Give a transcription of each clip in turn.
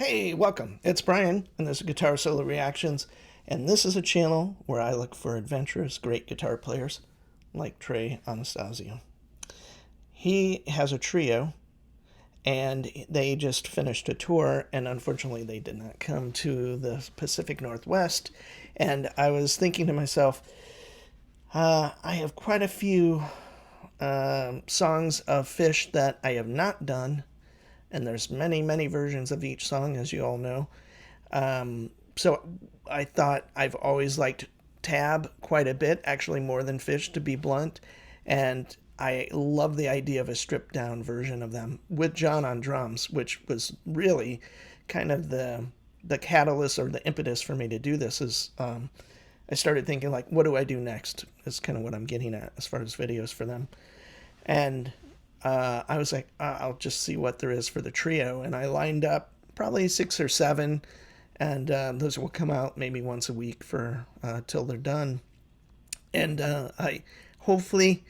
Hey, welcome. It's Brian, and this is Guitar Solo Reactions, and this is a channel where I look for adventurous, great guitar players like Trey ANASATSIO. He has a trio, and they just finished a tour, and unfortunately they did not come to the Pacific Northwest, and I was thinking to myself, I have quite a few songs of Fish that I have not done, and there's many versions of each song, as you all know. So I thought I've always liked Tab quite a bit, actually more than Fish, to be blunt, and I love the idea of a stripped down version of them with John on drums, which was really kind of the catalyst or the impetus for me to do this. Is I started thinking, like, what do I do next? Is kind of what I'm getting at as far as videos for them. And I was like, I'll just see what there is for the trio. And I lined up probably 6 or 7. And those will come out maybe once a week for till they're done. And I hopefully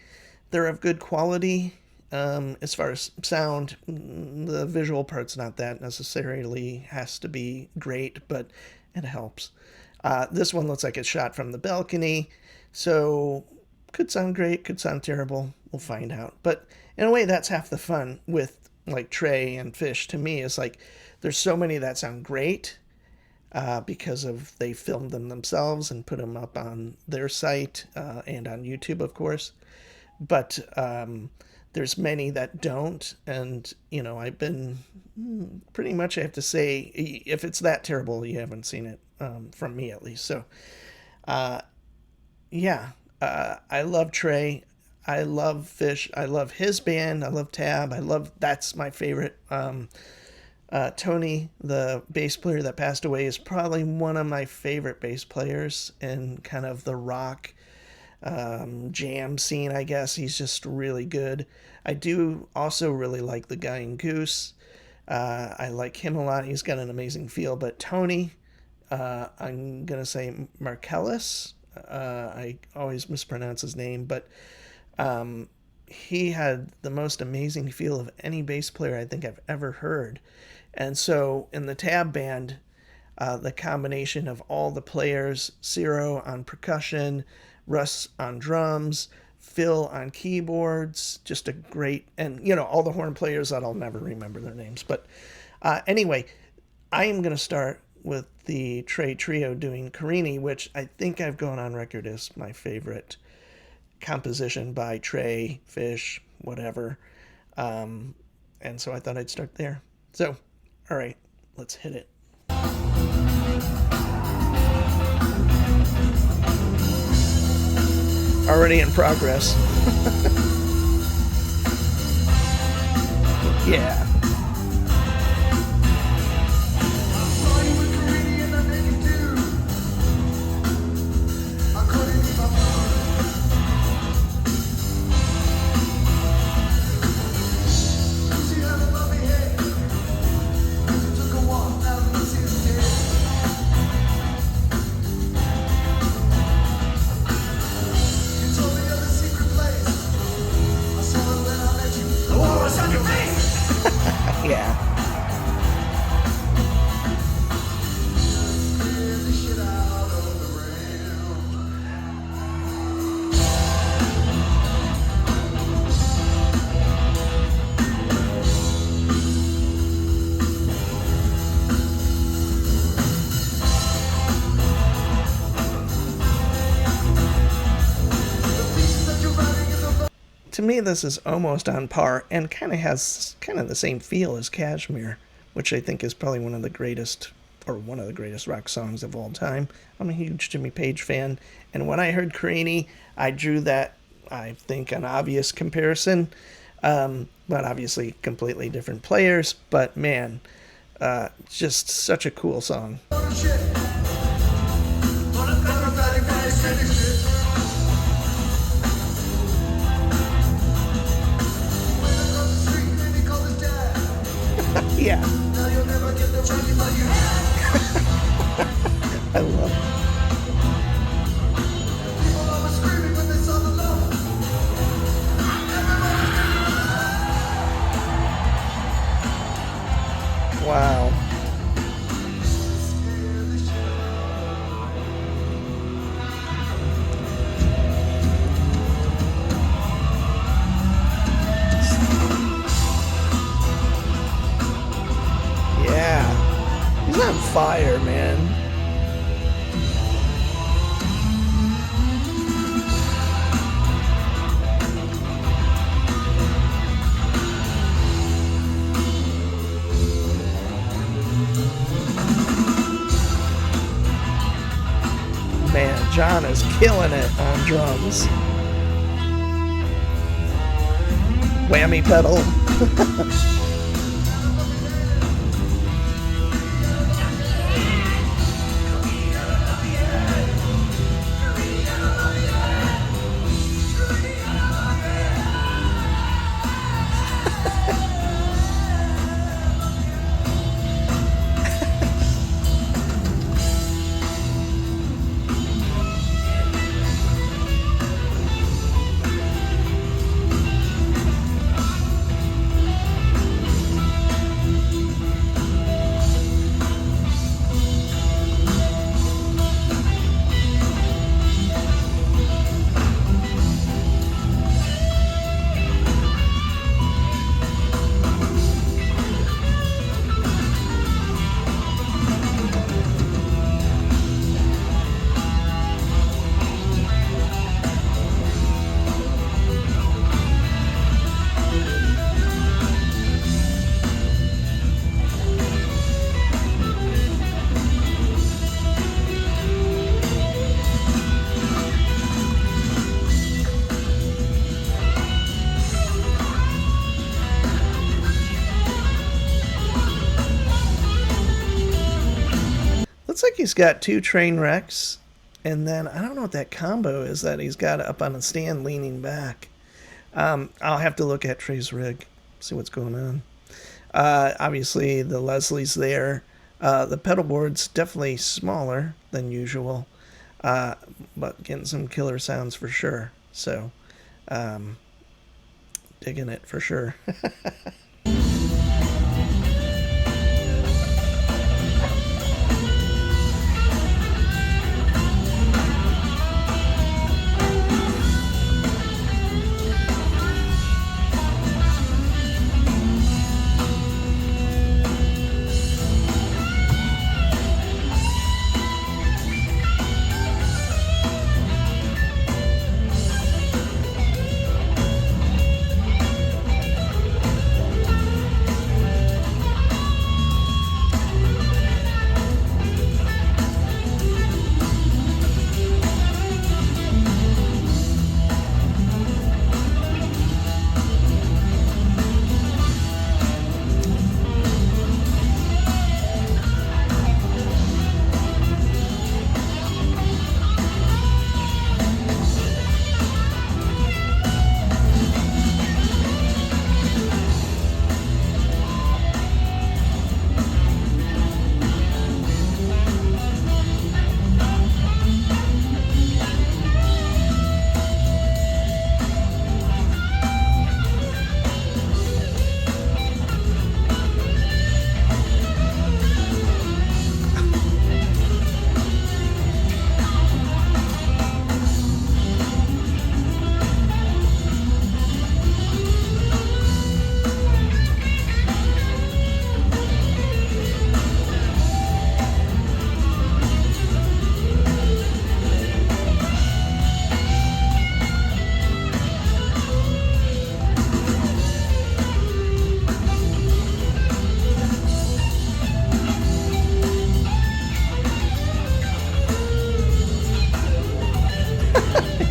they're of good quality. As far as sound, the visual part's not that necessarily has to be great, but it helps. This one looks like it's shot from the balcony, so could sound great, could sound terrible. We'll find out. But in a way, that's half the fun with like Trey and Fish. To me, is like there's so many that sound great because of they filmed them themselves and put them up on their site and on YouTube, of course. But there's many that don't, and I've been pretty much, I have to say, if it's that terrible, you haven't seen it from me at least. So yeah, I love Trey, I love Fish, I love his band, I love Tab, that's my favorite. Tony, the bass player that passed away, is probably one of my favorite bass players in kind of the rock jam scene, I guess. He's just really good. I do also really like the guy in Goose. I like him a lot. He's got an amazing feel. But Tony, I'm going to say Marcellus. I always mispronounce his name, but he had the most amazing feel of any bass player I think I've ever heard. And so in the Tab band, the combination of all the players, Ciro on percussion, Russ on drums, Phil on keyboards, just a great, and all the horn players that I'll never remember their names. But anyway, I am going to start with the Trey Trio doing Carini, which I think I've gone on record as my favorite composition by Trey, Fish, whatever. And so I thought I'd start there. So, all right, let's hit it. Already in progress. Yeah. Yeah. To me, this is almost on par and kind of has the same feel as Kashmir, which I think is probably one of the greatest rock songs of all time. I'm a huge Jimmy Page fan, and when I heard Carini, I drew that, I think, an obvious comparison, but obviously completely different players, but man, just such a cool song. Yeah. I love it. Wow. fire, man. Man, John is killing it on drums. Whammy pedal. Looks like he's got 2 train wrecks, and then I don't know what that combo is that he's got up on a stand leaning back. I'll have to look at Trey's rig, see what's going on. Obviously, the Leslie's there. The pedal board's definitely smaller than usual, but getting some killer sounds for sure. So, digging it for sure.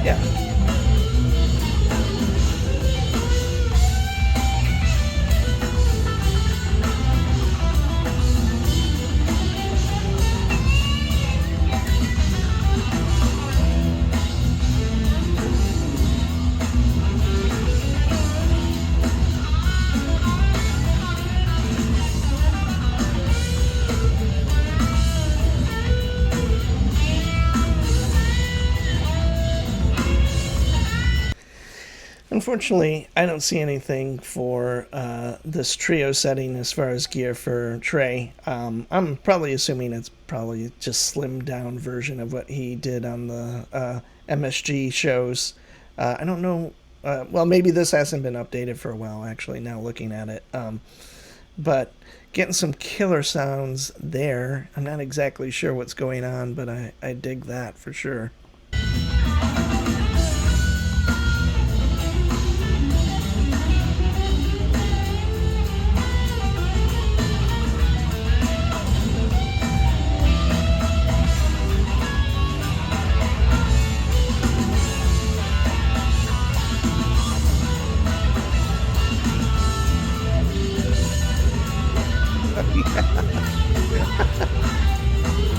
Yeah. Unfortunately, I don't see anything for this trio setting as far as gear for Trey. I'm probably assuming it's probably just slimmed down version of what he did on the MSG shows. I don't know. Well, maybe this hasn't been updated for a while, actually, now looking at it. But getting some killer sounds there. I'm not exactly sure what's going on, but I dig that for sure.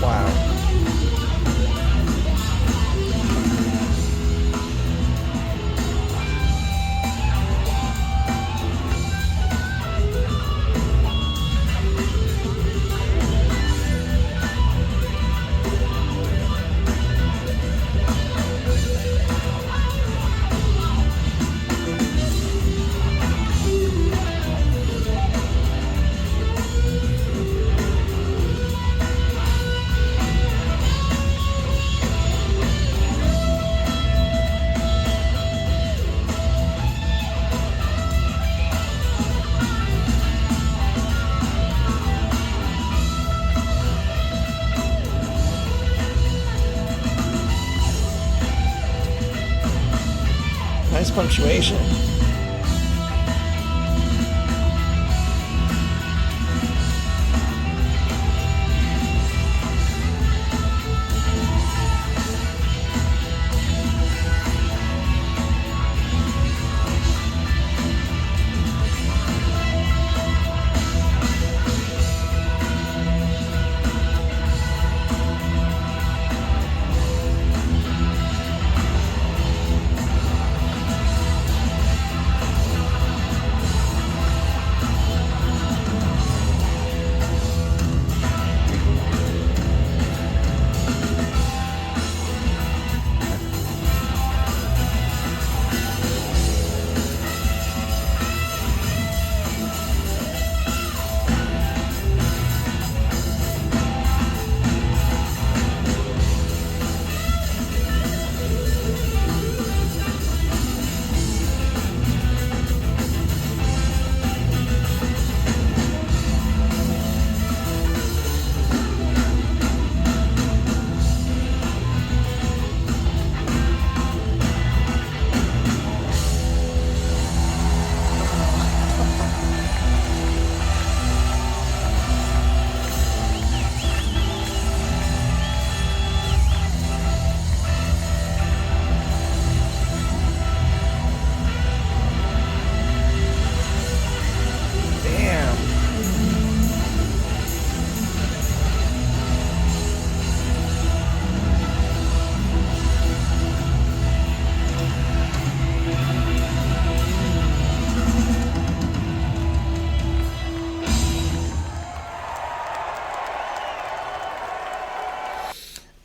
Wow. Nice punctuation.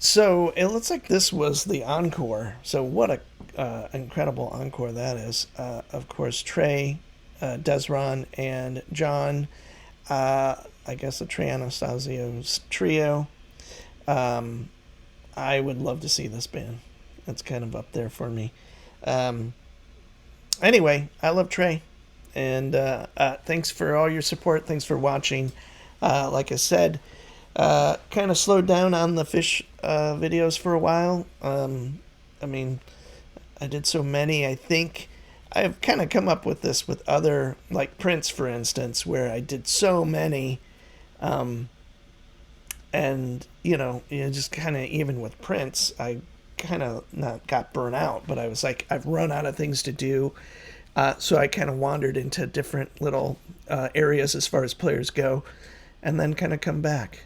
So it looks like this was the encore. So what a incredible encore that is. Of course, Trey, Desron, and John. I guess the Trey Anastasio's trio. Um, I would love to see this band. It's kind of up there for me. Um, anyway, I love Trey. And thanks for all your support. Thanks for watching. Like I said, kind of slowed down on the fish videos for a while. I mean, I did so many. I think I've kind of come up with this with other, like Prince, for instance, where I did so many. Um, and, just kind of, even with Prince, I kind of not got burnt out, but I was like, I've run out of things to do. So I kind of wandered into different little areas as far as players go, and then kind of come back.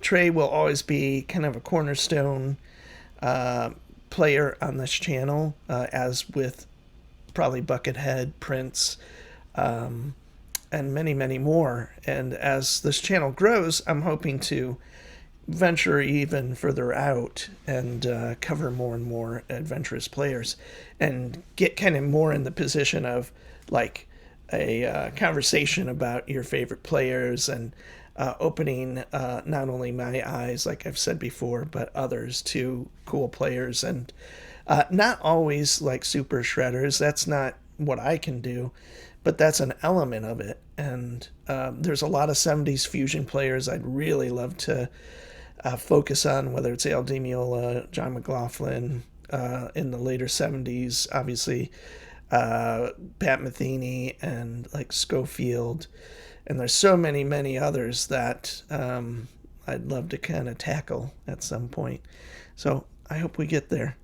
Trey will always be kind of a cornerstone uh, player on this channel, as with probably Buckethead, Prince, um, and many, many more. And as this channel grows, I'm hoping to venture even further out and cover more and more adventurous players and get kind of more in the position of like a conversation about your favorite players and opening not only my eyes, like I've said before, but others to cool players. And not always like super shredders. That's not what I can do. but that's an element of it. And there's a lot of 70s fusion players I'd really love to focus on, whether it's Al Di Meola, John McLaughlin in the later 70s, obviously Pat Metheny and like Schofield. And there's so many others that I'd love to kind of tackle at some point. So I hope we get there.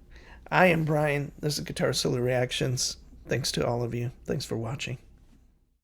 I am Brian. This is Guitar Solo Reactions. Thanks to all of you. Thanks for watching.